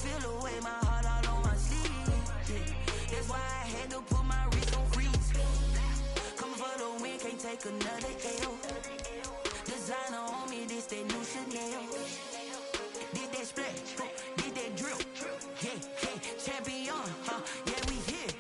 feel the way, my heart all on my sleeve. Yeah. That's why I had to put my wrist on freeze. Coming for the win, can't take another L. Designer on me, this that new Chanel. Did that split, did that drill. Yeah, yeah, champion, yeah, we here.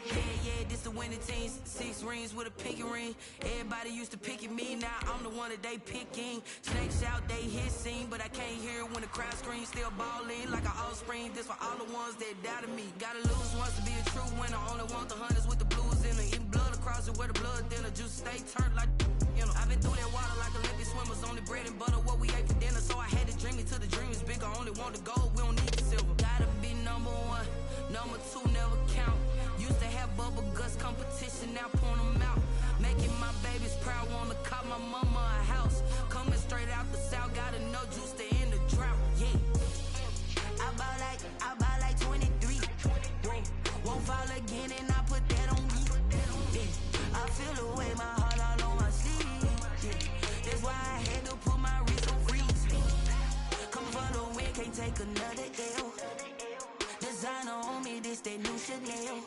Yeah, this the winning teams. 6 rings with a pinky ring. Everybody used to pick at me, now I'm the one that they picking. Snakes out, they hissing, but I can't hear it when the crowd screams. Still balling like an offspring. This for all the ones that doubted me. Gotta lose once to be a true winner. Only want the hunters with the blues in it. Eating blood across it where the blood thinner. Juice stay turned like, you know. I've been through that water like Olympic swimmers. Only bread and butter, what we ate for dinner. So I had to dream it till the dream is bigger. Only want the gold, we don't need the silver. Gotta be number 1, number 2 never count. Used to have bubble guts competition, now point them out. Making my babies proud, wanna call my mama a house. Coming straight out the south, gotta know juice to end the drought. Yeah, I bought like 23. Whoa, won't fall again and I put that on me. Yeah, I feel the way, my heart all on my sleeve. Yeah, that's why I had to put my wrist on freeze. Come for the win, can't take another L. Designer on me, this that new Chanel.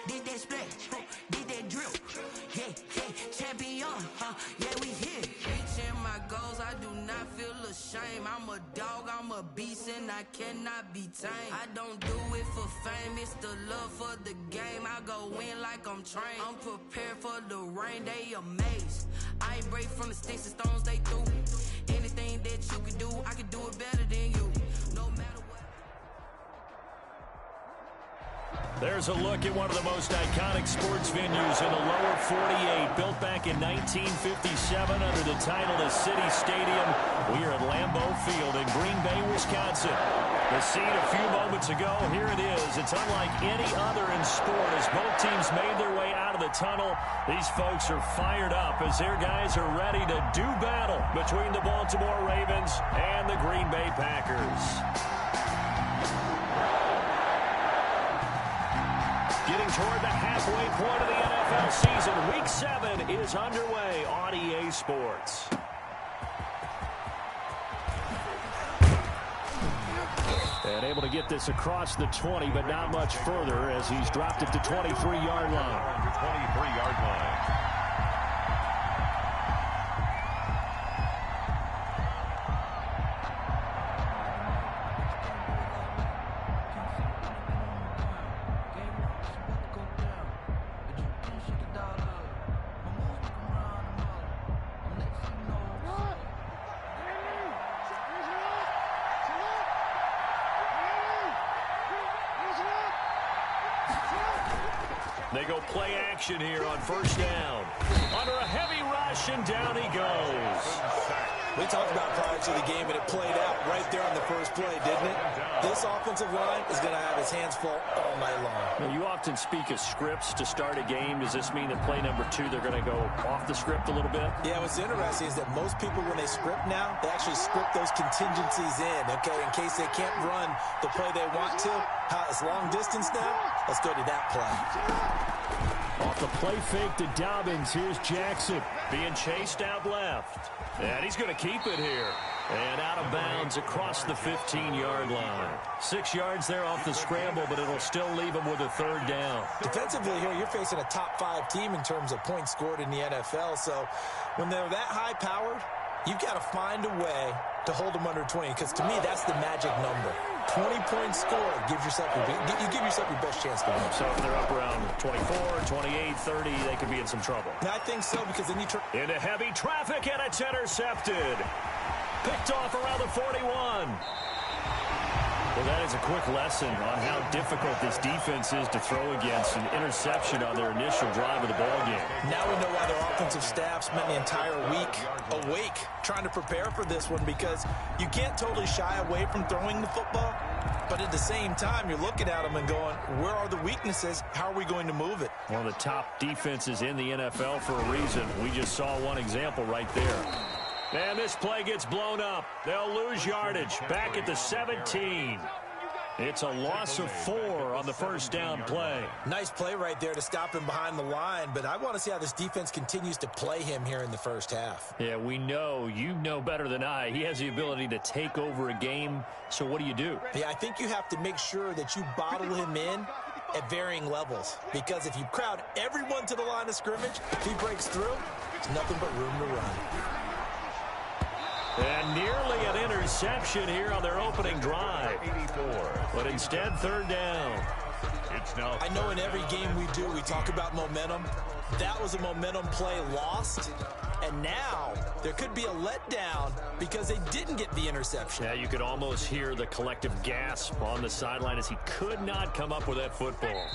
Did that split, did that drill. Yeah, yeah, champion, yeah, we here. Reaching my goals, I do not feel ashamed. I'm a dog, I'm a beast, and I cannot be tamed. I don't do it for fame, it's the love for the game. I go in like I'm trained. I'm prepared for the rain, they amazed. I ain't break from the sticks and stones they threw. Anything that you can do, I can do it better than you. No matter what. There's a look at one of the most iconic sports venues in the lower 48, built back in 1957 under the title of City Stadium. We are at Lambeau Field in Green Bay, Wisconsin. The scene a few moments ago, here it is. It's unlike any other in sport as both teams made their way out of the tunnel. These folks are fired up as their guys are ready to do battle between the Baltimore Ravens and the Green Bay Packers. Getting toward the halfway point of the NFL season, Week 7 is underway on EA Sports. And able to get this across the 20, but not much further as he's dropped it to 23-yard line. 23-yard line. They go play action here on first down. Under a heavy rush, and down he goes. We talked about prior to the game, and it played out right there on the first play, didn't it? This offensive line is going to have his hands full all night long. Now, you often speak of scripts to start a game. Does this mean that play number 2, they're going to go off the script a little bit? Yeah, what's interesting is that most people, when they script now, they actually script those contingencies in, okay, in case they can't run the play they want to. It's long distance now. Let's go to that play. Off the play fake to Dobbins. Here's Jackson being chased out left. And he's going to keep it here. And out of bounds across the 15-yard line. 6 yards there off the scramble, but it'll still leave him with a third down. Defensively here, you're facing a top-5 team in terms of points scored in the NFL. So when they're that high-powered, you've got to find a way to hold them under 20, because to me, that's the magic number. 20 points scored, you give yourself your best chance to win. So if they're up around 24, 28, 30, they could be in some trouble. I think so, because then you turn into heavy traffic, and it's intercepted. Picked off around the 41. Well, that is a quick lesson on how difficult this defense is to throw against. An interception on their initial drive of the ballgame. Now we know why their offensive staff spent the entire week awake trying to prepare for this one, because you can't totally shy away from throwing the football, but at the same time, you're looking at them and going, where are the weaknesses? How are we going to move it? One of the top defenses in the NFL for a reason. We just saw one example right there. And this play gets blown up. They'll lose yardage. Back at the 17. It's a loss of 4 on the first down play. Nice play right there to stop him behind the line, but I want to see how this defense continues to play him here in the first half. Yeah, we know. You know better than I. He has the ability to take over a game, so what do you do? Yeah, I think you have to make sure that you bottle him in at varying levels, because if you crowd everyone to the line of scrimmage, if he breaks through, there's nothing but room to run. And nearly an interception here on their opening drive. But instead, third down. I know in every game we do, we talk about momentum. That was a momentum play lost. And now there could be a letdown because they didn't get the interception. Yeah, you could almost hear the collective gasp on the sideline as he could not come up with that football.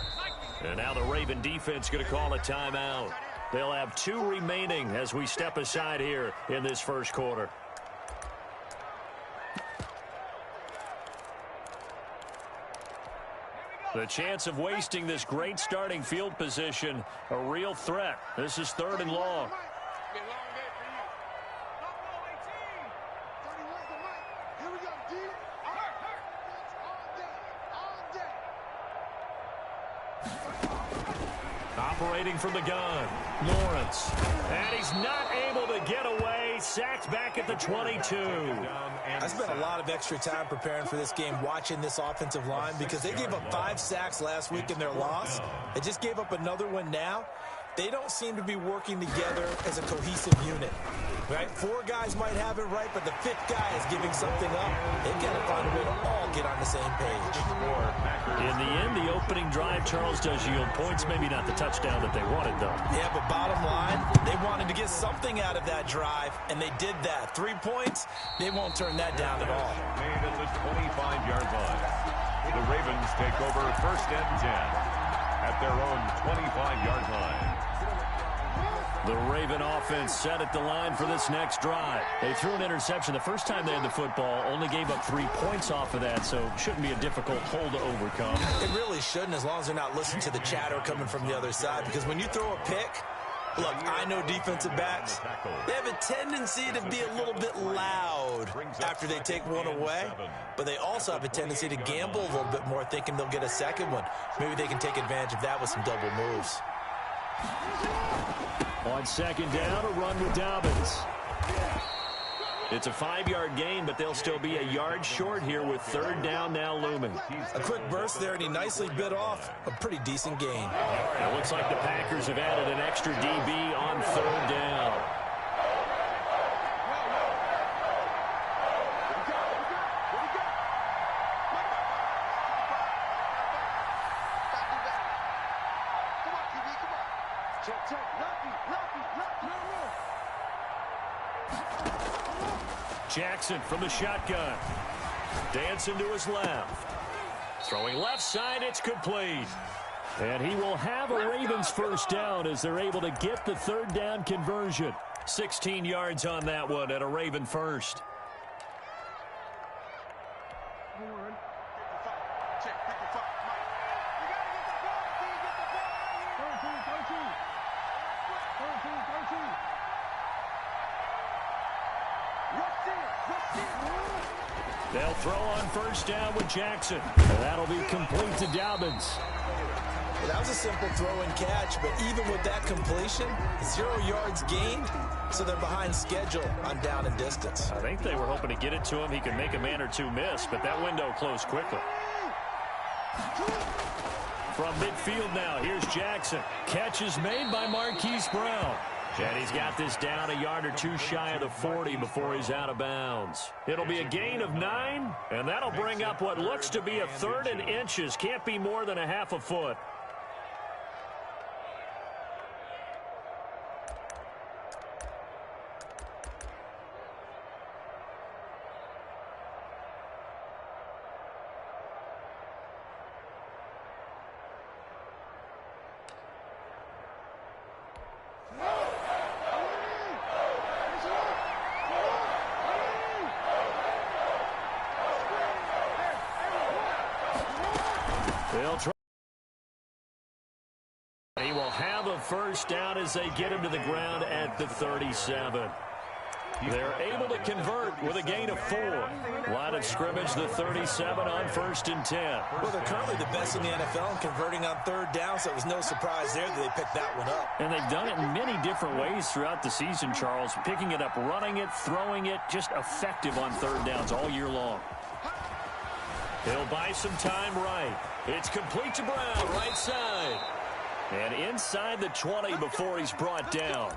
And now the Raven defense going to call a timeout. They'll have 2 remaining as we step aside here in this first quarter. The chance of wasting this great starting field position, a real threat. This is 3rd and long. Operating from the gun, Lawrence. And he's not able to get away. Sacked back at the 22. I spent a lot of extra time preparing for this game, watching this offensive line, because they gave up 5 sacks last week in their loss. They just gave up another one now. They don't seem to be working together as a cohesive unit. Right? 4 guys might have it right, but the 5th guy is giving something up. They've got to find a way to all get on the same page. In the end, the opening drive, Charles, does yield points. Maybe not the touchdown that they wanted, though. Yeah, but bottom line, they wanted to get something out of that drive, and they did that. 3 points, they won't turn that down at all. Made at the 25-yard line. The Ravens take over 1st and 10 at their own 25-yard line. The Raven offense set at the line for this next drive. They threw an interception the first time they had the football, only gave up 3 points off of that, so it shouldn't be a difficult hole to overcome. It really shouldn't, as long as they're not listening to the chatter coming from the other side, because when you throw a pick, look, I know defensive backs, they have a tendency to be a little bit loud after they take one away, but they also have a tendency to gamble a little bit more, thinking they'll get a second one. Maybe they can take advantage of that with some double moves. On 2nd down, a run with Dobbins. It's a 5-yard gain, but they'll still be a yard short here with 3rd down now looming. A quick burst there, and he nicely bit off a pretty decent gain. It looks like the Packers have added an extra DB on 3rd down. Jackson from the shotgun. Dancing to his left. Throwing left side, it's complete. And he will have a Ravens first down as they're able to get the 3rd down conversion. 16 yards on that one at a Raven first. They'll throw on 1st down with Jackson. And that'll be complete to Dobbins. Well, that was a simple throw and catch, but even with that completion, 0 yards gained, so they're behind schedule on down and distance. I think they were hoping to get it to him. He could make a man or 2 miss, but that window closed quickly. From midfield now, here's Jackson. Catch is made by Marquise Brown. And he's got this down a yard or 2 shy of the 40 before he's out of bounds. It'll be a gain of 9, and that'll bring up what looks to be a 3rd and inches. Can't be more than a half a foot. They'll try. He will have a first down as they get him to the ground at the 37. They're able to convert with a gain of 4. Line of scrimmage, the 37 on 1st and 10. Well, they're currently the best in the NFL in converting on 3rd down, so it was no surprise there that they picked that one up. And they've done it in many different ways throughout the season, Charles. Picking it up, running it, throwing it, just effective on 3rd downs all year long. He'll buy some time right. It's complete to Brown, right side. And inside the 20 before he's brought down.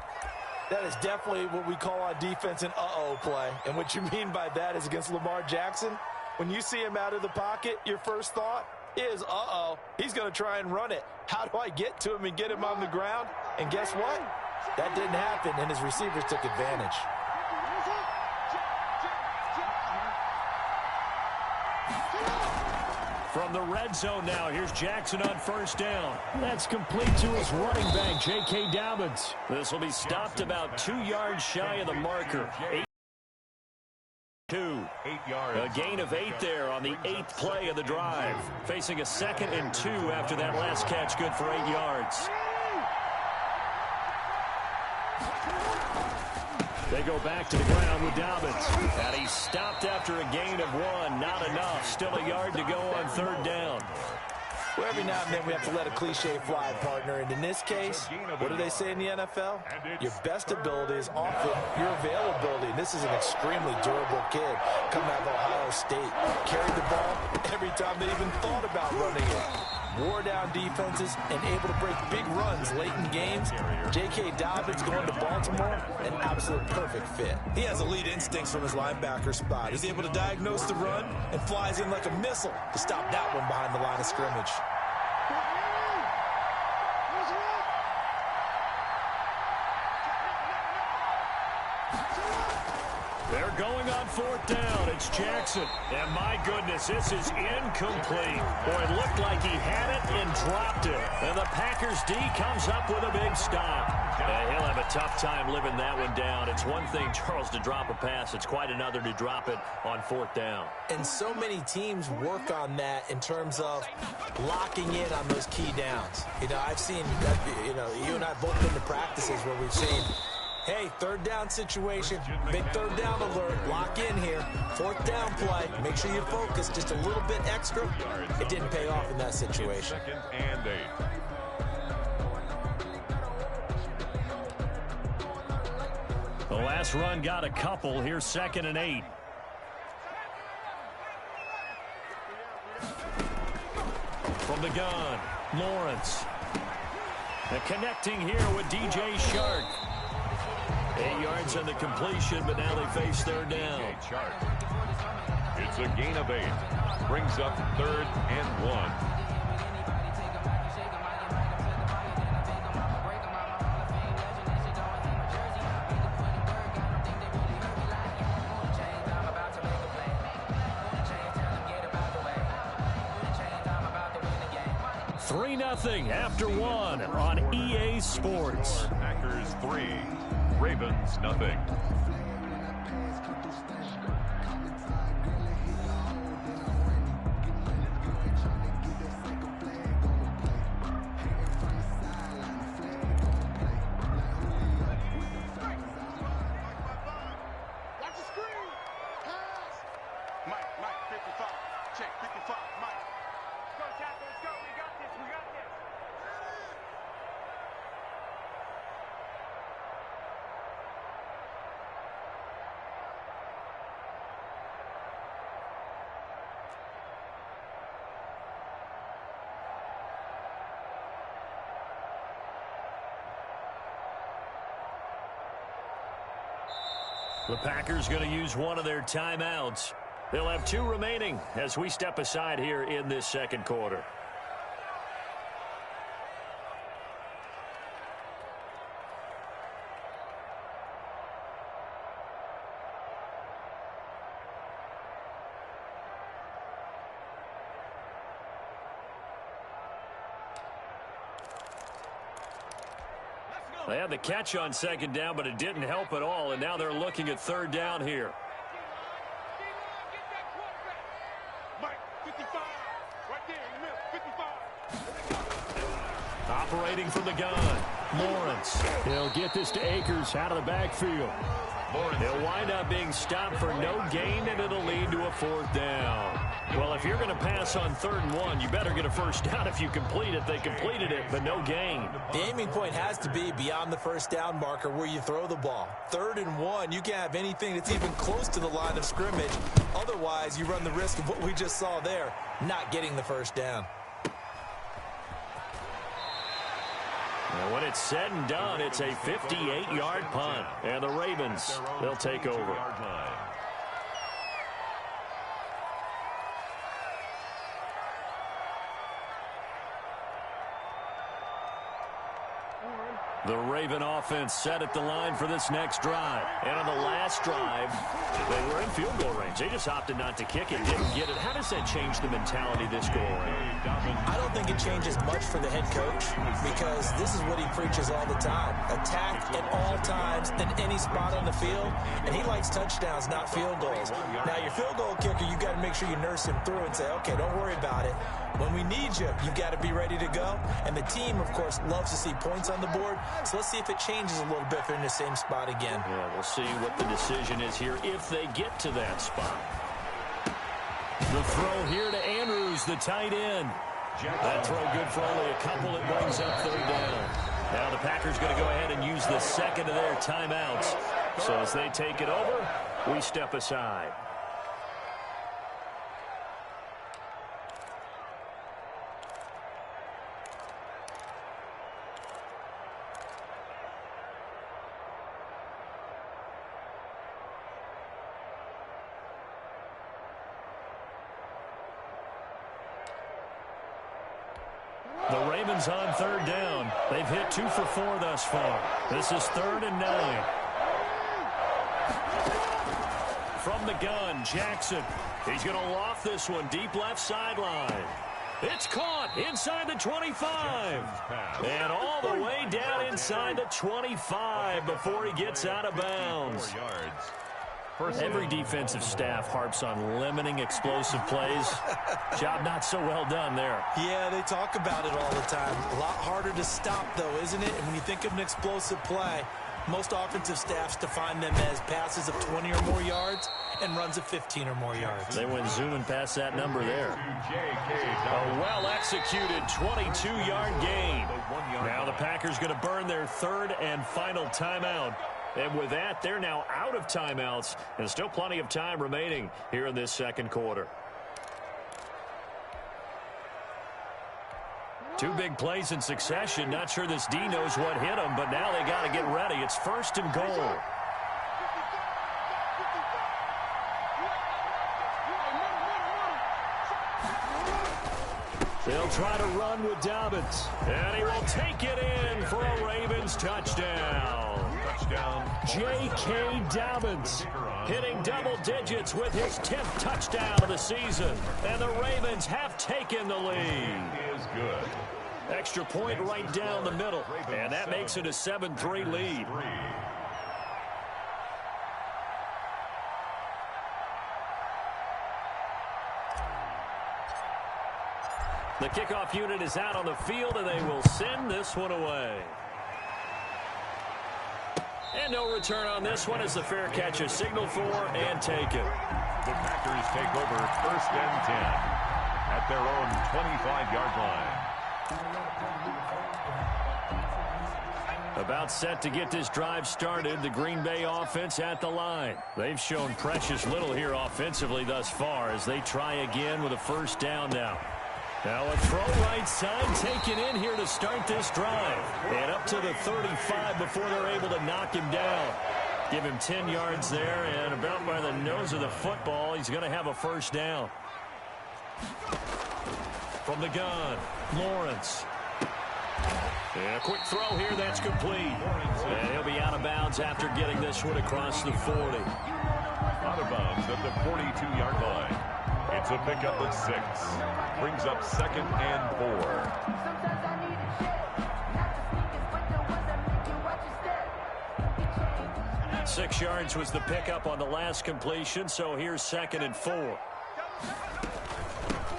That is definitely what we call on defense an uh-oh play. And what you mean by that is against Lamar Jackson, when you see him out of the pocket, your first thought is, uh-oh, he's going to try and run it. How do I get to him and get him on the ground? And guess what? That didn't happen, and his receivers took advantage. From the red zone now, here's Jackson on 1st down. That's complete to his running back, J.K. Dobbins. This will be stopped about 2 yards shy of the marker. 8 yards. A gain of 8 there on the 8th play of the drive. Facing a 2nd and 2 after that last catch, good for 8 yards. They go back to the ground with Dobbins. And he's stopped after a gain of 1. Not enough. Still a yard to go on 3rd down. Well, every now and then we have to let a cliche fly, partner. And in this case, what do they say in the NFL? Your best ability is often your availability. And this is an extremely durable kid coming out of Ohio State. Carried the ball every time they even thought about running it. Wore down defenses and able to break big runs late in games. J.K. Dobbins going to Baltimore, an absolute perfect fit. He has elite instincts from his linebacker spot. He's able to diagnose the run and flies in like a missile to stop that one behind the line of scrimmage. They're going on 4th down. It's Jackson. And my goodness, this is incomplete. Boy, it looked like he had it and dropped it. And the Packers D comes up with a big stop. He'll have a tough time living that one down. It's one thing, Charles, to drop a pass. It's quite another to drop it on 4th down. And so many teams work on that in terms of locking in on those key downs. You know, I've seen, you and I have both been to practices where we've seen, hey, 3rd down situation, big 3rd down alert, lock in here, 4th down play, make sure you focus just a little bit extra. It didn't pay off in that situation. 2nd and 8. The last run got a couple. Here's 2nd and 8. From the gun, Lawrence. And connecting here with DJ Shark. 8 yards on the completion, but now they face 3rd down. It's a gain of 8. Brings up 3rd and 1. Nothing after 1 on EA Sports. Packers 3, Ravens nothing. The Packers going to use one of their timeouts. They'll have 2 remaining as we step aside here in this 2nd quarter. They had the catch on 2nd down, but it didn't help at all, and now they're looking at 3rd down here. waiting from the gun. Lawrence. He'll get this to Akers out of the backfield. He'll wind up being stopped for no gain, and it'll lead to a 4th down. Well, if you're going to pass on 3rd and 1, you better get a 1st down if you complete it. They completed it, but no gain. The aiming point has to be beyond the 1st down marker where you throw the ball. 3rd and 1, you can't have anything that's even close to the line of scrimmage. Otherwise, you run the risk of what we just saw there, not getting the 1st down. And when it's said and done, it's a 58-yard punt. And the Ravens, they'll take over. The Raven offense set at the line for this next drive. And on the last drive, they were in field goal range. They just opted not to kick it, didn't get it. How does that change the mentality this go around? I don't think it changes much for the head coach because this is what he preaches all the time. Attack at all times in any spot on the field, and he likes touchdowns, not field goals. Now, your field goal kicker, you got to make sure you nurse him through and say, okay, don't worry about it. When we need you, you got to be ready to go. And the team, of course, loves to see points on the board. So let's see if it changes a little bit if they're in the same spot again. Yeah, we'll see what the decision is here if they get to that spot. The throw here to Andrews, the tight end. That throw good for only a couple. It brings up 3rd down. Now the Packers going to go ahead and use the second of their timeouts. So as they take it over, we step aside. The Ravens on 3rd down. They've hit 2 for 4 thus far. This is 3rd and 9. From the gun, Jackson. He's going to loft this one deep left sideline. It's caught inside the 25. And all the way down inside the 25 before he gets out of bounds. Every defensive staff harps on limiting explosive plays. Job not so well done there. Yeah, they talk about it all the time. A lot harder to stop, though, isn't it? And when you think of an explosive play, most offensive staffs define them as passes of 20 or more yards and runs of 15 or more yards. They went zooming past that number there. A well-executed 22-yard gain. Now the Packers going to burn their 3rd and final timeout. And with that, they're now out of timeouts, and still plenty of time remaining here in this 2nd quarter. 2 big plays in succession. Not sure this D knows what hit him, but now they got to get ready. It's 1st and goal. They'll try to run with Dobbins, and he will take it in for a Ravens touchdown. J.K. Dobbins hitting double digits with his 10th touchdown of the season. And the Ravens have taken the lead. Extra point right down the middle. And that makes it a 7-3 lead. The kickoff unit is out on the field, and they will send this one away. And no return on this one as the fair catch is signaled for and taken. The Packers take over 1st and 10 at their own 25-yard line. About set to get this drive started, the Green Bay offense at the line. They've shown precious little here offensively thus far as they try again with a 1st down now. Now a throw right side taken in here to start this drive. And up to the 35 before they're able to knock him down. Give him 10 yards there, and about by the nose of the football, he's going to have a 1st down. From the gun, Lawrence. And a quick throw here, that's complete. And he'll be out of bounds after getting this one across the 40. Out of bounds at the 42-yard line. It's a pickup at 6. Brings up 2nd and 4. 6 yards was the pickup on the last completion, so here's 2nd and 4.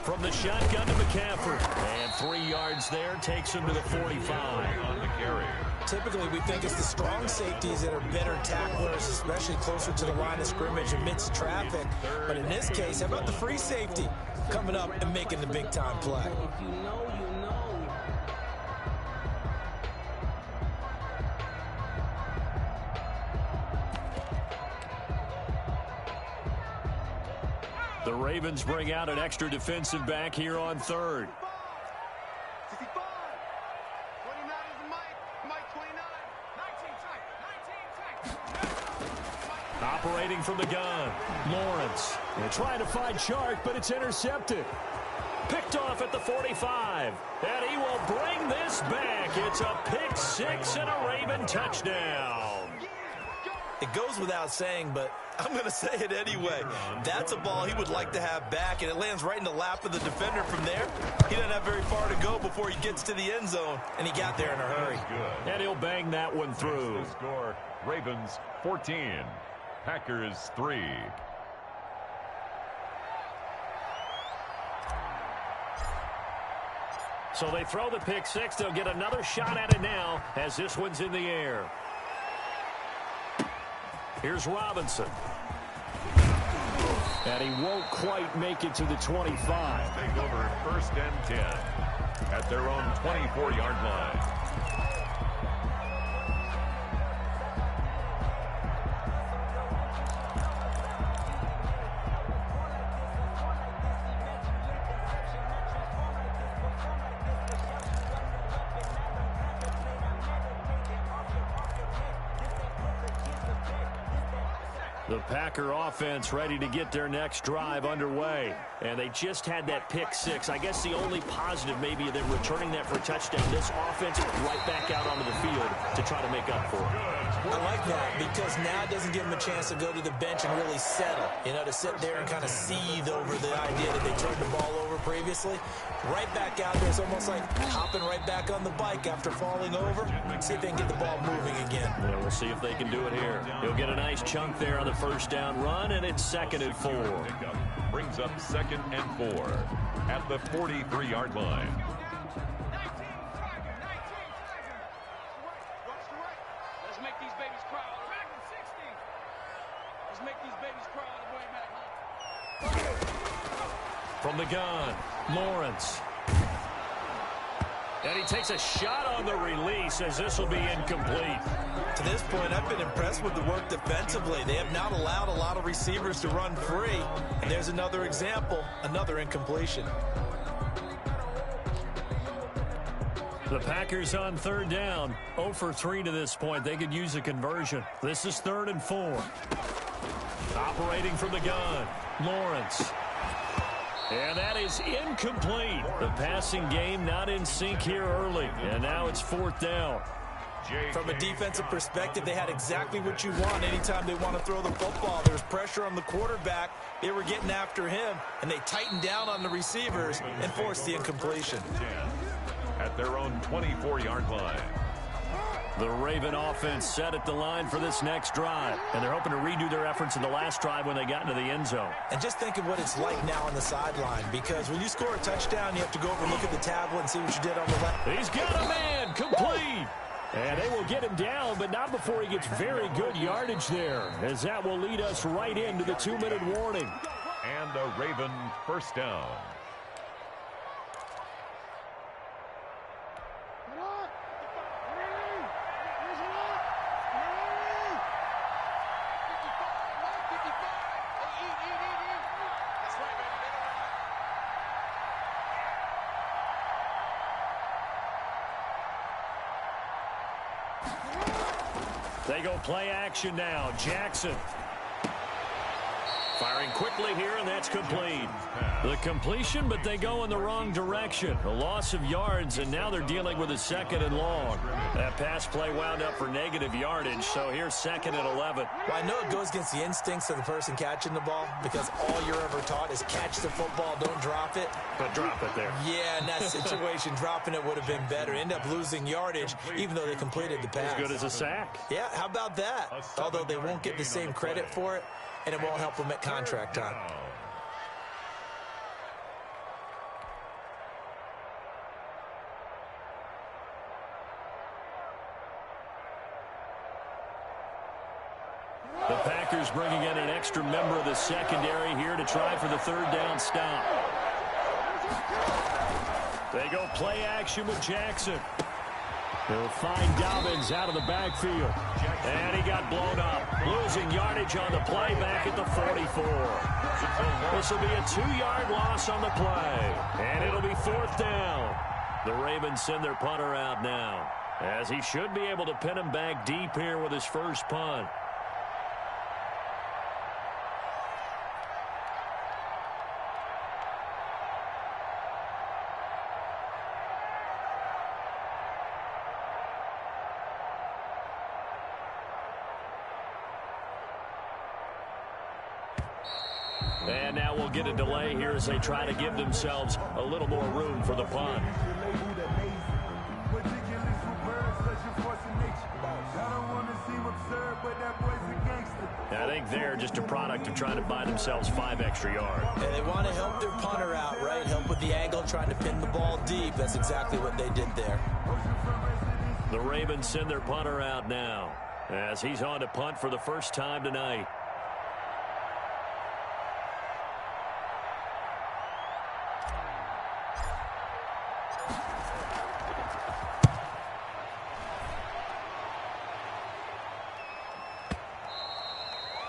From the shotgun to McCaffrey. And 3 yards there takes him to the 45. On the carry. Typically, we think it's the strong safeties that are better tacklers, especially closer to the line of scrimmage amidst traffic. But in this case, how about the free safety coming up and making the big-time play? If you know, you know. The Ravens bring out an extra defensive back here on third. Operating from the gun, Lawrence. And trying to find Chark, but it's intercepted. Picked off at the 45. And he will bring this back. It's a pick six and a Raven touchdown. It goes without saying, but I'm going to say it anyway. That's a ball he would like to have back, and it lands right in the lap of the defender from there. He doesn't have very far to go before he gets to the end zone, and he got there in a hurry. And he'll bang that one through. The score, Ravens 14, Packers 3. So they throw the pick six. They'll get another shot at it now as this one's in the air. Here's Robinson. And he won't quite make it to the 25. Take over first and 10 at their own 24-yard line. The Packer offense ready to get their next drive underway. And they just had that pick six. I guess the only positive maybe they're returning that for a touchdown. This offense right back out onto the field to try to make up for it. I like that because now it doesn't give them a chance to go to the bench and really settle. You know, to sit there and kind of seethe over the idea that they turned the ball over previously. Right back out there. It's almost like hopping right back on the bike after falling over. See if they can get the ball moving again. Well, we'll see if they can do it here. He'll get a nice chunk there on the first down run, and it's 2nd and 4. Brings up 2nd and 4 at the 43-yard line. Let's make these babies cry all the way. Let's make these babies cry all the way back. From the gun, Lawrence. And he takes a shot on the release as this will be incomplete. To this point, I've been impressed with the work defensively. They have not allowed a lot of receivers to run free. And there's another example, another incompletion. The Packers on 3rd down, 0 for 3 to this point. They could use a conversion. This is 3rd and 4. Operating from the gun, Lawrence. And that is incomplete. The passing game not in sync here early. And now it's 4th down. From a defensive perspective, they had exactly what you want anytime they want to throw the football. There was pressure on the quarterback. They were getting after him, and they tightened down on the receivers and forced the incompletion. At their own 24-yard line. The Raven offense set at the line for this next drive, and they're hoping to redo their efforts in the last drive when they got into the end zone. And just think of what it's like now on the sideline, because when you score a touchdown, you have to go over and look at the tablet and see what you did on the left. He's got a man, complete. And they will get him down, but not before he gets very good yardage there, as that will lead us right into the 2-minute warning. And a Raven first down. They go play action now. Jackson. Firing quickly here, and that's complete. The completion, but they go in the wrong direction. A loss of yards, and now they're dealing with a 2nd and long. That pass play wound up for negative yardage, so here's 2nd and 11. Well, I know it goes against the instincts of the person catching the ball, because all you're ever taught is catch the football, don't drop it. But drop it there. Yeah, in that situation, dropping it would have been better. End up losing yardage, even though they completed the pass. As good as a sack. Yeah, how about that? Although they won't get the same credit for it, and it won't help them at contract time. The Packers bringing in an extra member of the secondary here to try for the third down stop. They go play action with Jackson. He'll find Dobbins out of the backfield. And he got blown up. Losing yardage on the play back at the 44. This will be a 2-yard loss on the play. And it'll be fourth down. The Ravens send their punter out now, as he should be able to pin him back deep here with his first punt. And now we'll get a delay here as they try to give themselves a little more room for the punt. I think they're just a product of trying to buy themselves 5 extra yards. And they want to help their punter out, right? Help with the angle, trying to pin the ball deep. That's exactly what they did there. The Ravens send their punter out now, as he's on to punt for the first time tonight.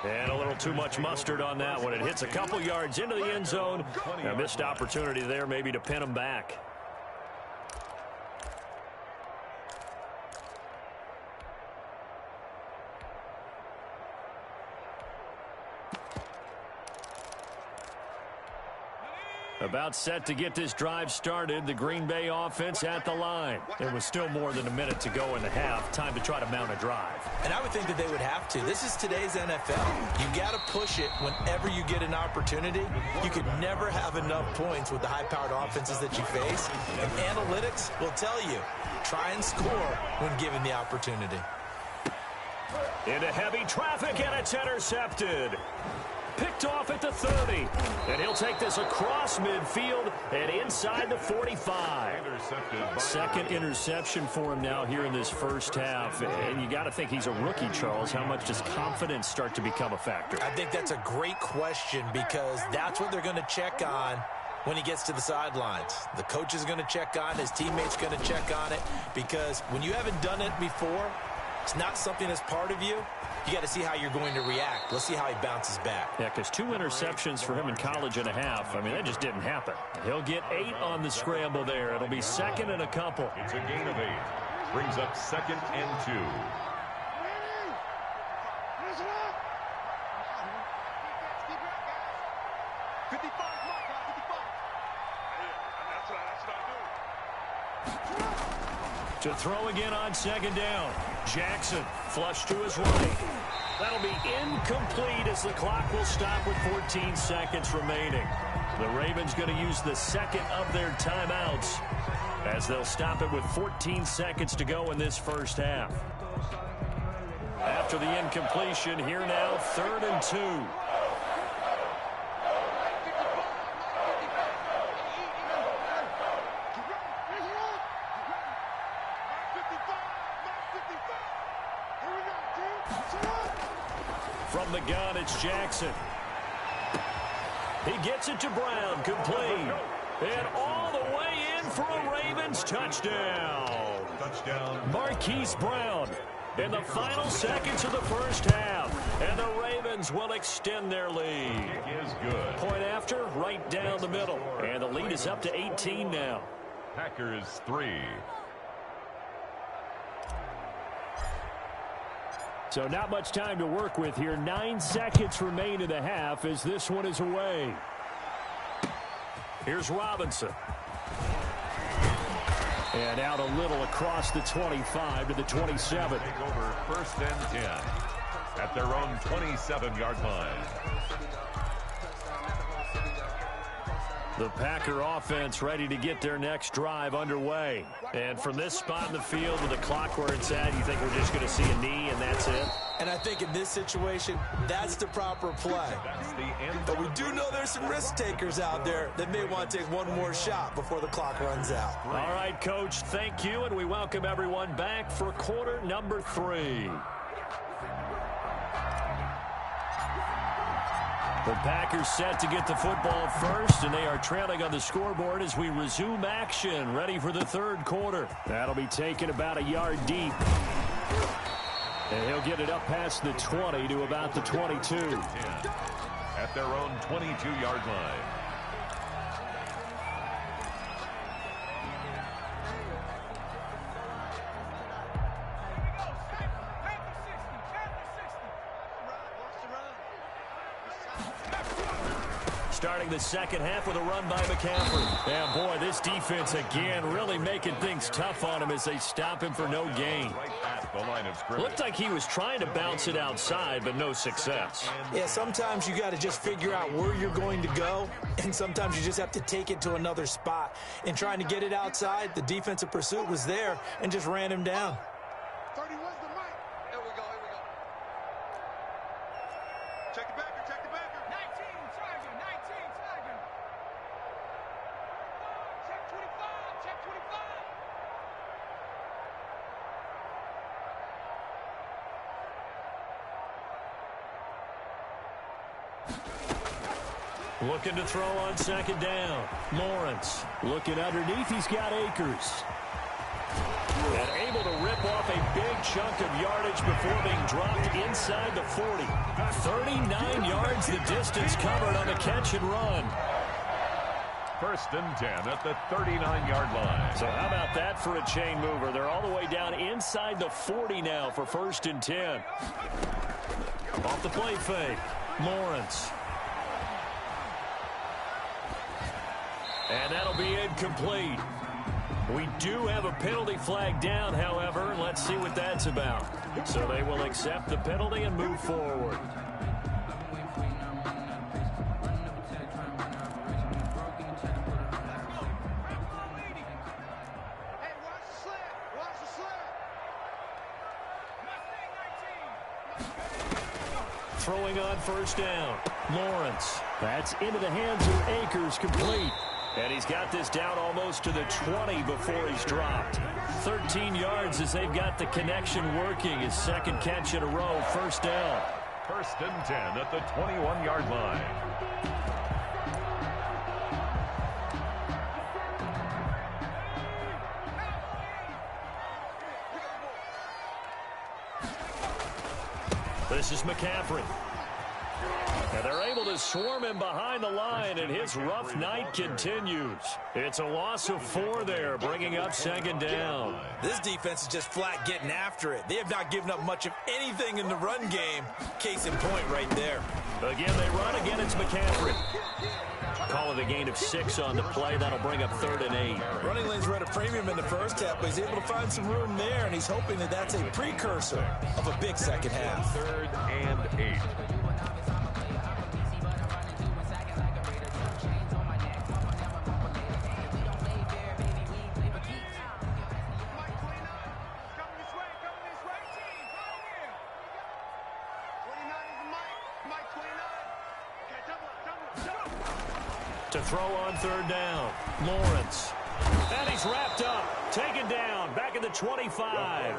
And a little too much mustard on that one. It hits a couple yards into the end zone. A missed opportunity there maybe to pin him back. About set to get this drive started. The Green Bay offense at the line. There was still more than a minute to go in the half. Time to try to mount a drive. And I would think that they would have to. This is today's NFL. You got to push it whenever you get an opportunity. You could never have enough points with the high-powered offenses that you face. And analytics will tell you, try and score when given the opportunity. Into heavy traffic, and it's intercepted. Picked off at the 30. And he'll take this across midfield and inside the 45. Second interception for him now here in this first half. And you got to think he's a rookie, Charles. How much does confidence start to become a factor? I think that's a great question, because that's what they're going to check on when he gets to the sidelines. The coach is going to check on, his teammates going to check on it, because when you haven't done it before, it's not something that's part of you. You got to see how you're going to react. Let's see how he bounces back. Yeah, because 2 interceptions for him in college and a half. I mean, that just didn't happen. He'll get 8 on the scramble there. It'll be second and a couple. It's a gain of 8. Brings up 2nd and 2. To throw again on 2nd down. Jackson flush to his right. That'll be incomplete as the clock will stop with 14 seconds remaining. The Ravens going to use the second of their timeouts as they'll stop it with 14 seconds to go in this first half. After the incompletion, here now 3rd and 2. From the gun, it's Jackson. He gets it to Brown, complete. And all the way in for a Ravens touchdown. Marquise Brown in the final seconds of the first half. And the Ravens will extend their lead. Point after, right down the middle. And the lead is up to 18 now. Packers 3. So not much time to work with here. 9 seconds remain in the half as this one is away. Here's Robinson. And out a little across the 25 to the 27. Take over 1st and 10 at their own 27-yard line. The Packer offense ready to get their next drive underway. And from this spot in the field with the clock where it's at, you think we're just going to see a knee and that's it? And I think in this situation, that's the proper play. But we do know there's some risk takers out there that may want to take one more shot before the clock runs out. All right, Coach, thank you, and we welcome everyone back for quarter number 3. The Packers set to get the football first, and they are trailing on the scoreboard as we resume action, ready for the third quarter. That'll be taken about a yard deep. And he'll get it up past the 20 to about the 22. At their own 22-yard line. Starting the second half with a run by McCaffrey. And boy, this defense again really making things tough on him as they stop him for no gain. Right at the line of scrimmage. Looked like he was trying to bounce it outside, but no success. Yeah, sometimes you got to just figure out where you're going to go, and sometimes you just have to take it to another spot. And trying to get it outside, the defensive pursuit was there and just ran him down. 30 was the mic. Here we go. Check the backer, check the backer. 19, Tiger, 19, Tiger. Check 25, check 25. Looking to throw on second down. Lawrence looking underneath. He's got Akers. And able to rip off a big chunk of yardage before being dropped inside the 40. 39 yards the distance covered on the catch and run. First and 10 at the 39-yard line. So how about that for a chain mover? They're all the way down inside the 40 now for first and 10. Off the play fake. Lawrence. And that'll be incomplete. We do have a penalty flag down, however. Let's see what that's about. So they will accept the penalty and move forward. Hey, watch the slant. Watch the slant. Throwing on first down. Lawrence. That's into the hands of Akers, complete. And he's got this down almost to the 20 before he's dropped. 13 yards as they've got the connection working. His second catch in a row, first down. First and 10 at the 21-yard line. This is McCaffrey. And they're able to swarm him behind the line, and his rough night continues. It's a loss of 4 there, bringing up second down. This defense is just flat getting after it. They have not given up much of anything in the run game. Case in point right there. Again, they run. Again, it's McCaffrey. Call it a gain of 6 on the play. That'll bring up 3rd and 8. Running lanes were at a premium in the first half, but he's able to find some room there, and he's hoping that that's a precursor of a big second half. 3rd and 8. To throw on 3rd down. Lawrence. And he's wrapped up. Taken down. Back at the 25.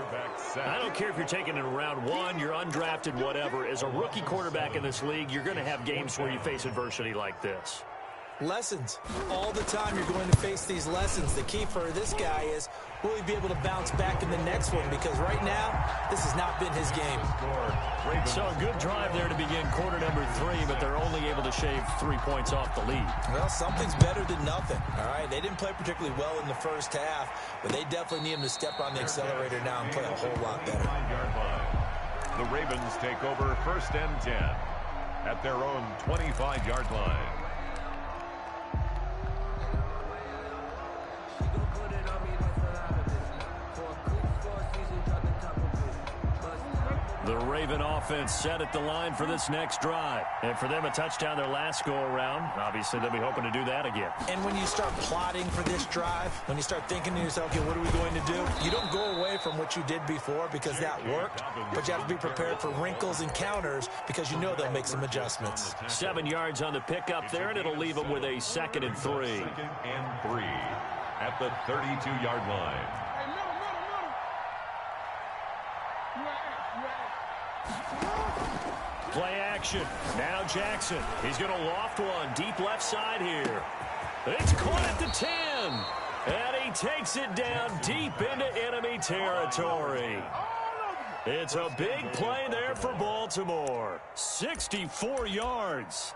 I don't care if you're taken in round 1, you're undrafted, whatever. As a rookie quarterback in this league, you're going to have games where you face adversity like this. Lessons. All the time you're going to face these lessons. The key for this guy is, will he be able to bounce back in the next one? Because right now, this has not been his game. So a good drive there to begin quarter number 3, but they're only able to shave 3 points off the lead. Well, something's better than nothing. All right, they didn't play particularly well in the first half, but they definitely need him to step on the accelerator now and play a whole lot better. The Ravens take over first and 10 at their own 25-yard line. The Raven offense set at the line for this next drive. And for them, a touchdown their last go-around. Obviously, they'll be hoping to do that again. And when you start plotting for this drive, when you start thinking to yourself, okay, what are we going to do? You don't go away from what you did before because that worked, but you have to be prepared for wrinkles and counters because you know they'll make some adjustments. 7 yards on the pickup there, and it'll leave them with a 2nd and 3. 2nd and 3 at the 32-yard line. Hey, middle. You right. Play action. Now Jackson. He's going to loft one deep left side here. It's caught at the 10. And he takes it down deep into enemy territory. It's a big play there for Baltimore. 64 yards.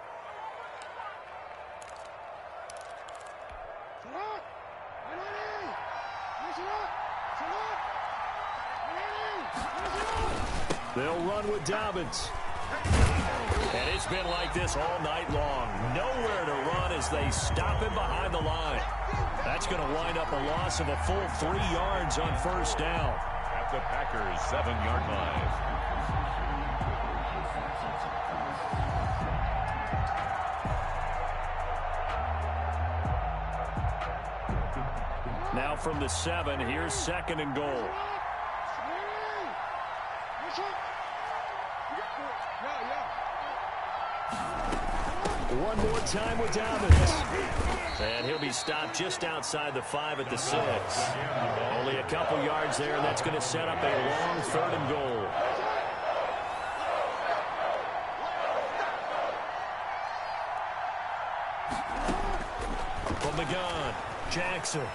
They'll run with Dobbins. And it's been like this all night long. Nowhere to run as they stop him behind the line. That's going to wind up a loss of a full 3 yards on first down. At the Packers' 7-yard line. Now from the 7, here's 2nd and goal. One more time with Dobbins. And he'll be stopped just outside the 5 at the 6. Only a couple yards there, and that's going to set up a long 3rd and goal. From the gun, Jackson.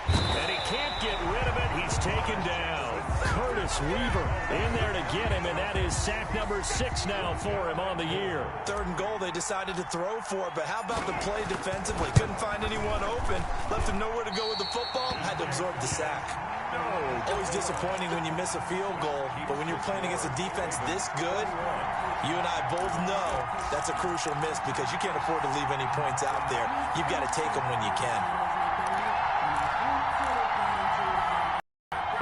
And he can't get rid of it. He's taken down. Curtis Weaver in there to get him, and that is sack number 6 now for him on the year. 3rd and goal, they decided to throw for it, but how about the play defensively? Couldn't find anyone open, left him nowhere to go with the football, had to absorb the sack. Always disappointing when you miss a field goal, but when you're playing against a defense this good, you and I both know that's a crucial miss because you can't afford to leave any points out there. You've got to take them when you can.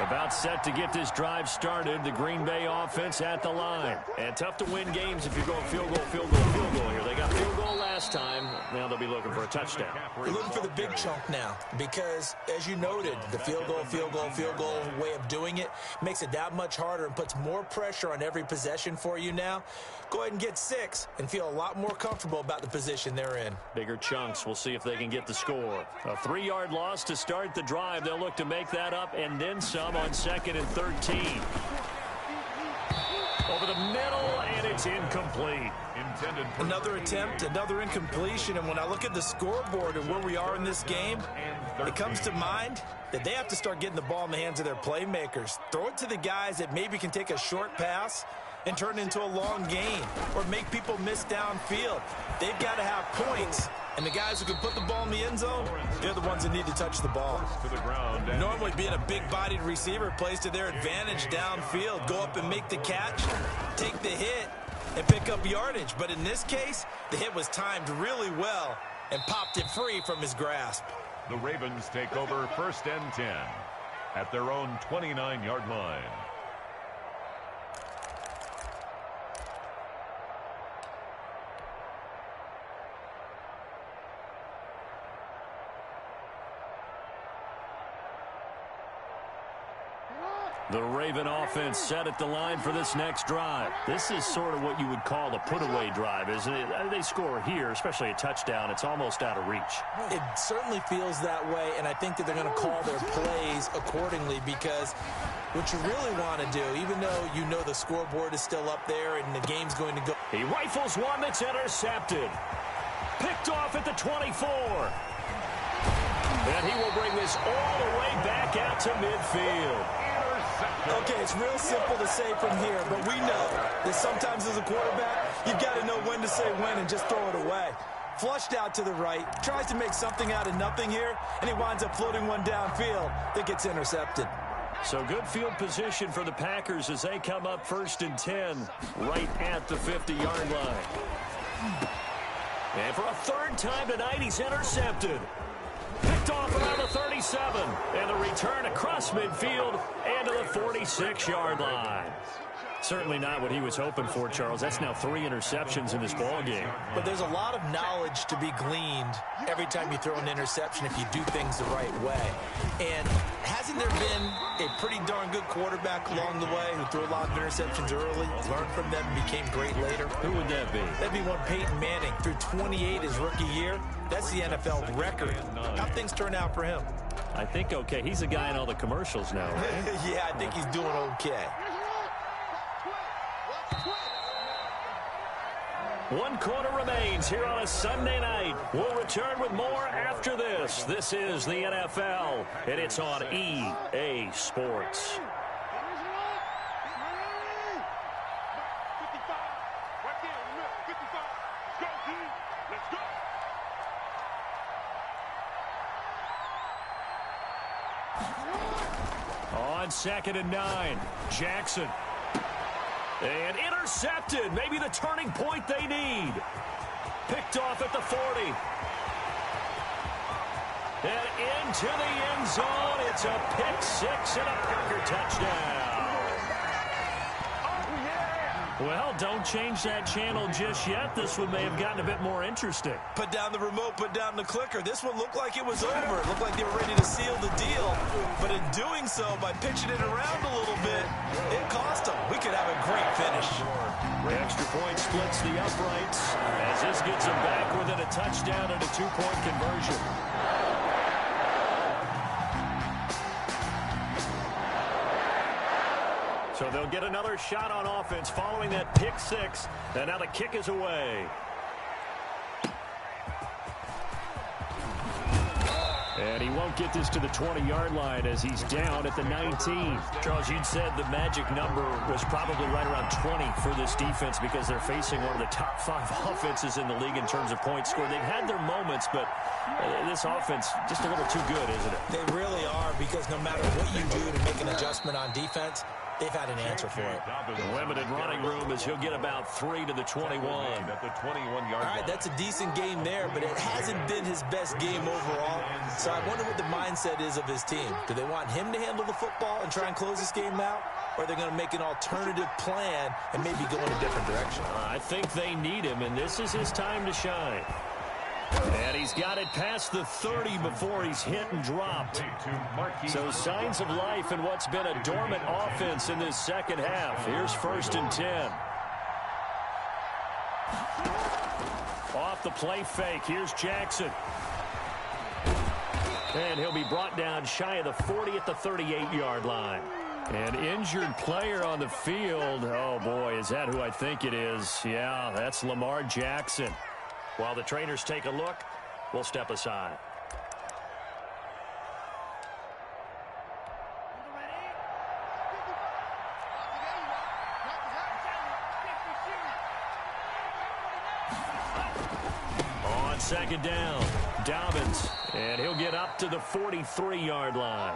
About set to get this drive started. The Green Bay offense at the line. And tough to win games if you're going field goal, field goal, field goal here. They got field goal last time. Now they'll be looking for a touchdown. They're looking for the big chunk now because, as you noted, the field goal way of doing it makes it that much harder and puts more pressure on every possession for you now. Go ahead and get 6 and feel a lot more comfortable about the position they're in. Bigger chunks. We'll see if they can get the score. A 3-yard loss to start the drive. They'll look to make that up and then some on 2nd and 13. Over the middle, and it's incomplete. Another attempt, another incompletion, and when I look at the scoreboard and where we are in this game, it comes to mind that they have to start getting the ball in the hands of their playmakers. Throw it to the guys that maybe can take a short pass and turn it into a long gain or make people miss downfield. They've got to have points. And the guys who can put the ball in the end zone, they're the ones that need to touch the ball. Normally being a big-bodied receiver plays to their advantage downfield. Go up and make the catch, take the hit, and pick up yardage. But in this case, the hit was timed really well and popped it free from his grasp. The Ravens take over 1st and 10 at their own 29-yard line. The Raven offense set at the line for this next drive. This is sort of what you would call a put-away drive, isn't it? They score here, especially a touchdown. It's almost out of reach. It certainly feels that way, and I think that they're going to call their plays accordingly because what you really want to do, even though you know the scoreboard is still up there and the game's going to go. He rifles one that's intercepted. Picked off at the 24. And he will bring this all the way back out to midfield. Okay, it's real simple to say from here, but we know that sometimes as a quarterback, you've got to know when to say when and just throw it away. Flushed out to the right, tries to make something out of nothing here, and he winds up floating one downfield that gets intercepted. So good field position for the Packers as they come up 1st and 10 right at the 50-yard line. And for a 3rd time tonight, he's intercepted. Picked off around the 37, and the return across midfield and to the 46-yard line. Certainly not what he was hoping for, Charles. That's now 3 interceptions in this ball game. But there's a lot of knowledge to be gleaned every time you throw an interception if you do things the right way. And hasn't there been a pretty darn good quarterback along the way who threw a lot of interceptions early, learned from them, and became great later? Who would that be? That'd be one Peyton Manning. Threw 28 his rookie year. That's the NFL record. How'd things turn out for him? I think okay. He's a guy in all the commercials now, right? Yeah, I think he's doing okay. One quarter remains here on a Sunday night. We'll return with more after this. This is the NFL, and it's on EA Sports. On 2nd and 9, Jackson. And intercepted. Maybe the turning point they need. Picked off at the 40. And into the end zone. It's a pick six and a Packer touchdown. Well, don't change that channel just yet. This one may have gotten a bit more interesting. Put down the remote, put down the clicker. This one looked like it was over. It looked like they were ready to seal the deal. But in doing so, by pitching it around a little bit, it cost them. We could have a great finish. The extra point splits the uprights as this gets them back within a touchdown and a two-point conversion. So they'll get another shot on offense following that pick six. And now the kick is away. And he won't get this to the 20-yard line as he's down at the 19. Charles, you'd said the magic number was probably right around 20 for this defense because they're facing one of the top 5 offenses in the league in terms of points scored. They've had their moments, but this offense just a little too good, isn't it? They really are, because no matter what you do to make an adjustment on defense, they've had an answer for it. Limited running room as he'll get about 3 to the 21. At the 21-yard All right, that's a decent game there, but it hasn't been his best game overall. So I wonder what the mindset is of his team. Do they want him to handle the football and try and close this game out? Or are they going to make an alternative plan and maybe go in a different direction? I think they need him, and this is his time to shine. And he's got it past the 30 before he's hit and dropped. So signs of life in what's been a dormant offense in this second half. Here's 1st and 10. Off the play fake. Here's Jackson. And he'll be brought down shy of the 40 at the 38-yard line. An injured player on the field. Oh, boy, is that who I think it is? Yeah, that's Lamar Jackson. While the trainers take a look, we'll step aside. On 2nd down, Dobbins, and he'll get up to the 43-yard line.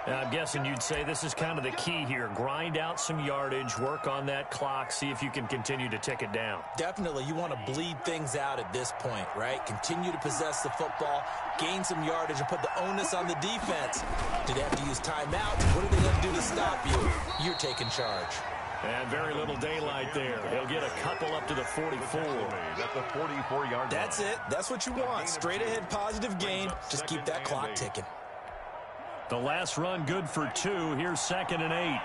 Now, I'm guessing you'd say this is kind of the key here. Grind out some yardage, work on that clock, see if you can continue to tick it down. Definitely. You want to bleed things out at this point, right? Continue to possess the football, gain some yardage, and put the onus on the defense. Do they have to use timeouts? What are they going to do to stop you? You're taking charge. And very little daylight there. He'll get a couple up to the 44. At the 44-yard. That's it. That's what you want. Straight ahead positive gain. Just keep that clock ticking. The last run good for 2. Here's 2nd and 8.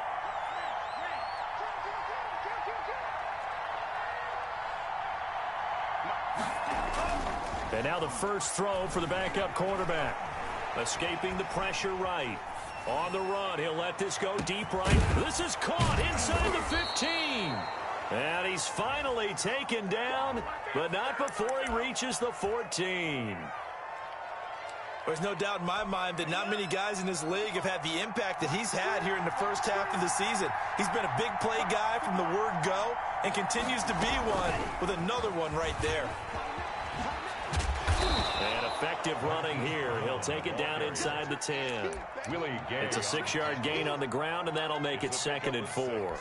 And now the first throw for the backup quarterback. Escaping the pressure right. On the run, he'll let this go deep right. This is caught inside the 15. And he's finally taken down, but not before he reaches the 14. There's no doubt in my mind that not many guys in this league have had the impact that he's had here in the first half of the season. He's been a big play guy from the word go and continues to be one with another one right there. And effective running here. He'll take it down inside the 10. It's a 6-yard gain on the ground, and that'll make it 2nd and 4.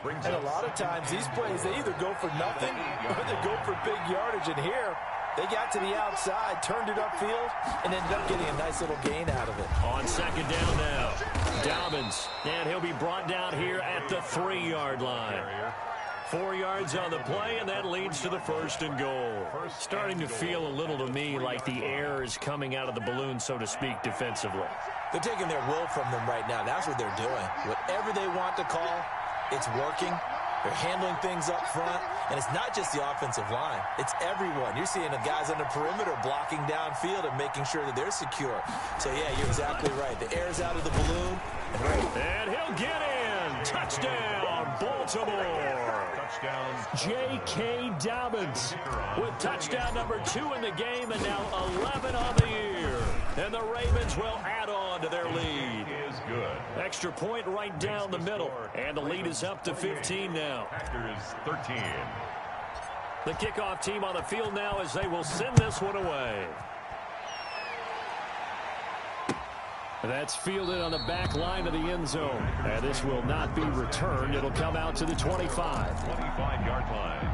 And a lot of times these plays, they either go for nothing or they go for big yardage. And here, they got to the outside, turned it upfield, and ended up getting a nice little gain out of it. On 2nd down now, Dobbins. And he'll be brought down here at the 3-yard line. 4 yards on the play, and that leads to the 1st and goal. Starting to feel a little to me like the air is coming out of the balloon, so to speak, defensively. They're taking their will from them right now. That's what they're doing. Whatever they want to call, it's working. They're handling things up front, and it's not just the offensive line. It's everyone. You're seeing the guys on the perimeter blocking downfield and making sure that they're secure. So, yeah, you're exactly right. The air's out of the balloon. And he'll get in. Touchdown, Baltimore. Touchdown. J.K. Dobbins with touchdown number 2 in the game and now 11 on the year. And the Ravens will add on to their lead. Is good. Extra point right down the middle. And the lead is up to 15 now. Packers 13. The kickoff team on the field now as they will send this one away. That's fielded on the back line of the end zone. And this will not be returned. It'll come out to the 25. 25-yard line.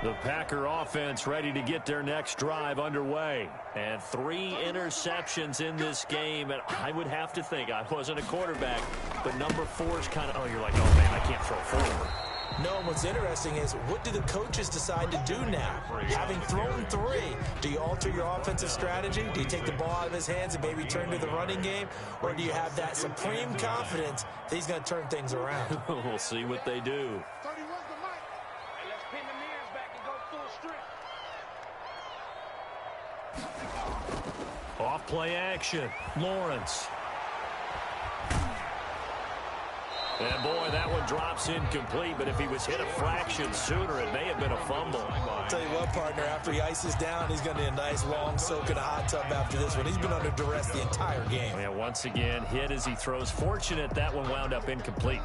The Packer offense ready to get their next drive underway. And 3 interceptions in this game. And I would have to think, I wasn't a quarterback, but number 4 is kind of, oh, you're like, oh, man, I can't throw forward. No, and what's interesting is, what do the coaches decide to do now? Having thrown 3, do you alter your offensive strategy? Do you take the ball out of his hands and maybe turn to the running game? Or do you have that supreme confidence that he's going to turn things around? We'll see what they do. Off play action. Lawrence. And boy, that one drops incomplete, but if he was hit a fraction sooner, it may have been a fumble. I'll tell you what, partner, after he ices down, he's going to need a nice long soak in a hot tub after this one. He's been under duress the entire game. Yeah, once again, hit as he throws. Fortunate that one wound up incomplete.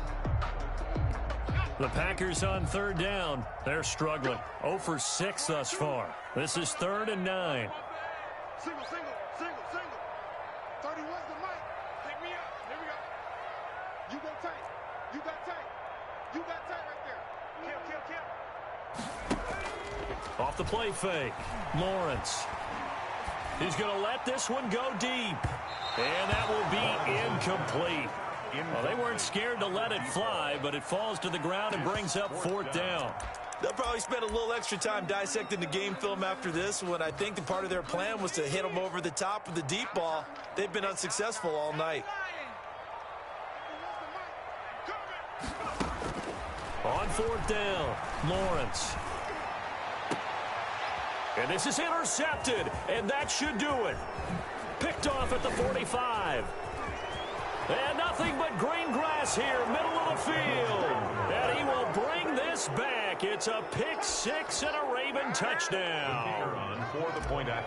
The Packers on 3rd down. They're struggling. 0 for 6 thus far. This is 3rd and 9. Single. 31's the mic. Pick me up. Here we go. You go tight. You got tight. You got tight right there. Kill. Off the play fake. Lawrence. He's going to let this one go deep. And that will be incomplete. Well, they weren't scared to let it fly, but it falls to the ground and brings up 4th down. They'll probably spend a little extra time dissecting the game film after this one. I think the part of their plan was to hit them over the top with the deep ball. They've been unsuccessful all night. On 4th down, Lawrence. And this is intercepted, and that should do it. Picked off at the 45. And nothing but green grass here, middle of the field. And he will bring this back. It's a pick 6 and a Raven touchdown.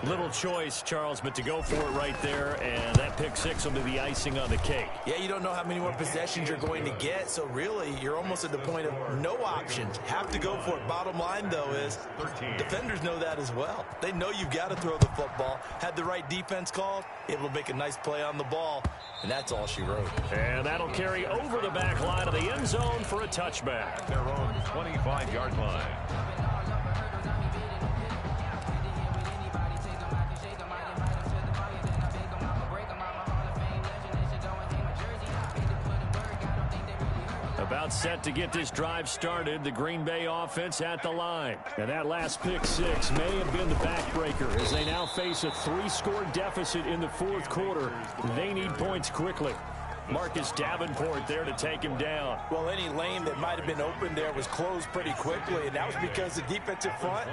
Little choice, Charles, but to go for it right there, and that pick 6 will be the icing on the cake. Yeah, you don't know how many more possessions you're going to get, so really you're almost at the point of no options. Have to go for it. Bottom line, though, is defenders know that as well. They know you've got to throw the football. Had the right defense called, able to make a nice play on the ball, and that's all she wrote. And that'll carry over the back line of the end zone for a touchback. Their own 25-yard line. About set to get this drive started, the Green Bay offense at the line. And that last pick 6 may have been the backbreaker as they now face a 3-score deficit in the 4th quarter. They need points quickly. Marcus Davenport there to take him down. Well, any lane that might have been open there was closed pretty quickly, and that was because the defensive front,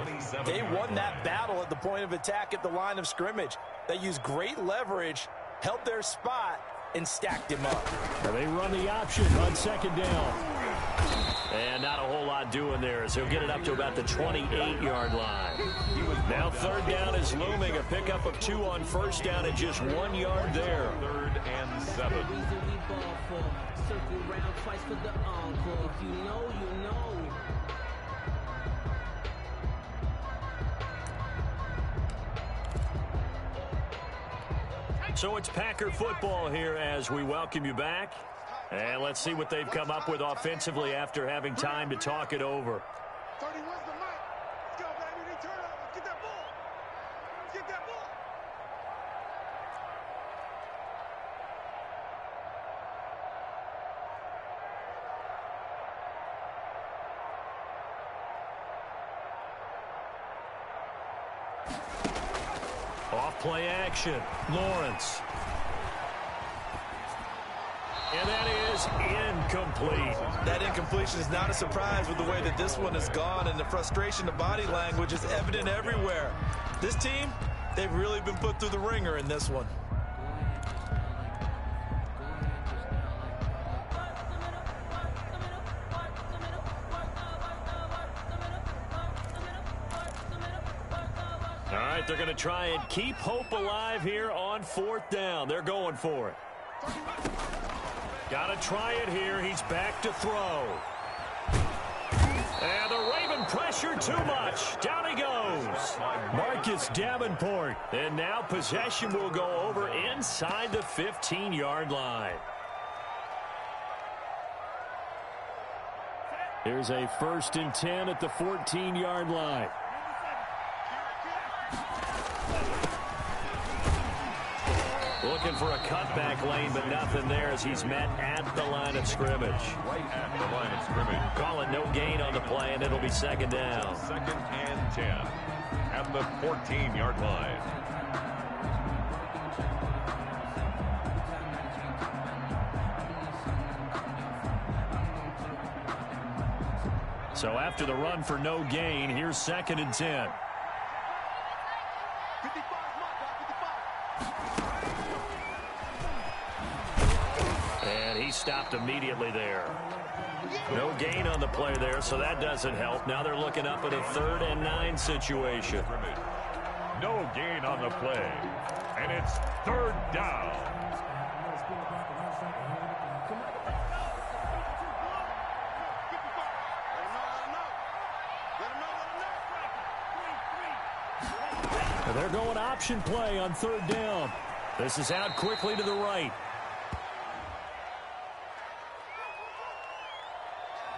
they won that battle at the point of attack at the line of scrimmage. They used great leverage, held their spot, and stacked him up. Now they run the option on 2nd down. And not a whole lot doing there as he'll get it up to about the 28-yard line. Now 3rd down is looming. A pickup of 2 on 1st down and just 1 yard there. 3rd and 7. So it's Packer football here as we welcome you back. And let's see what they've come up with offensively after having time to talk it over. 31's the mic. Let's go, baby. They turn over. Get that ball. Get that ball. Off play action. Lawrence. is incomplete. That incompletion is not a surprise with the way that this one has gone, and the frustration, the body language is evident everywhere. This team, they've really been put through the ringer in this one. All right, they're going to try and keep hope alive here on 4th down. They're going for it. Got to try it here. He's back to throw. And the Raven pressure too much. Down he goes. Marcus Davenport. And now possession will go over inside the 15-yard line. Here's a 1st and 10 at the 14-yard line. Looking for a cutback lane, but nothing there as he's met at the line of scrimmage. Right at the line of scrimmage. Call it no gain on the play, and it'll be 2nd down. 2nd and 10 at the 14-yard line. So after the run for no gain, here's 2nd and 10. And he stopped immediately there. No gain on the play there, so that doesn't help. Now they're looking up at a 3rd and 9 situation. No gain on the play, and it's 3rd down. They're going option play on 3rd down. This is out quickly to the right.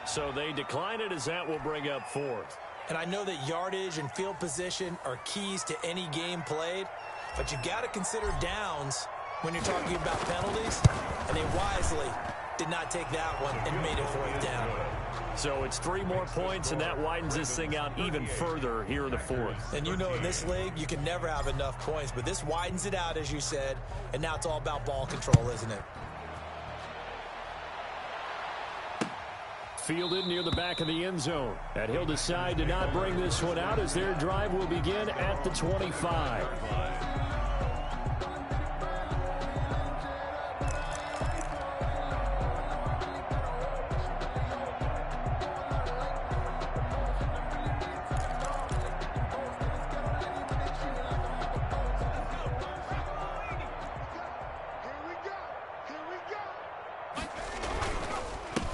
So they decline it as that will bring up 4th. And I know that yardage and field position are keys to any game played, but you've got to consider downs when you're talking about penalties, and they wisely did not take that one and made it 4th down. So it's 3 more points, and that widens this thing out even further here in the 4th. And you know in this league, you can never have enough points, but this widens it out, as you said, and now it's all about ball control, isn't it? Fielded near the back of the end zone. And he'll decide to not bring this one out as their drive will begin at the 25.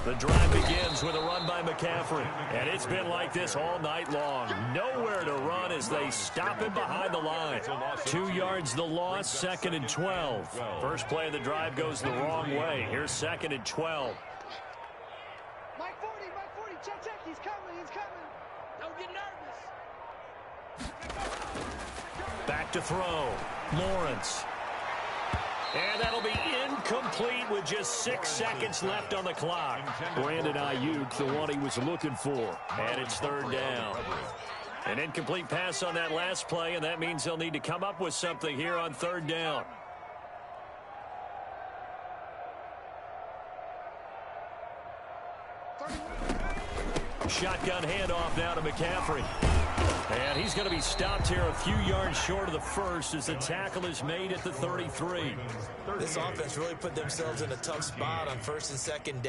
The drive begins with a run by McCaffrey. And it's been like this all night long. Nowhere to run as they stop him behind the line. 2 yards the loss, 2nd and 12. First play of the drive goes the wrong way. Here's 2nd and 12. Mike 40, check, he's coming. Don't get nervous. Back to throw. Lawrence. And that'll be incomplete with just 6 seconds left on the clock. Brandon Ayuk, the one he was looking for. And it's 3rd down. An incomplete pass on that last play, and that means they'll need to come up with something here on 3rd down. Shotgun handoff now to McCaffrey. And he's going to be stopped here a few yards short of the first as the tackle is made at the 33. This offense really put themselves in a tough spot on 1st and 2nd down.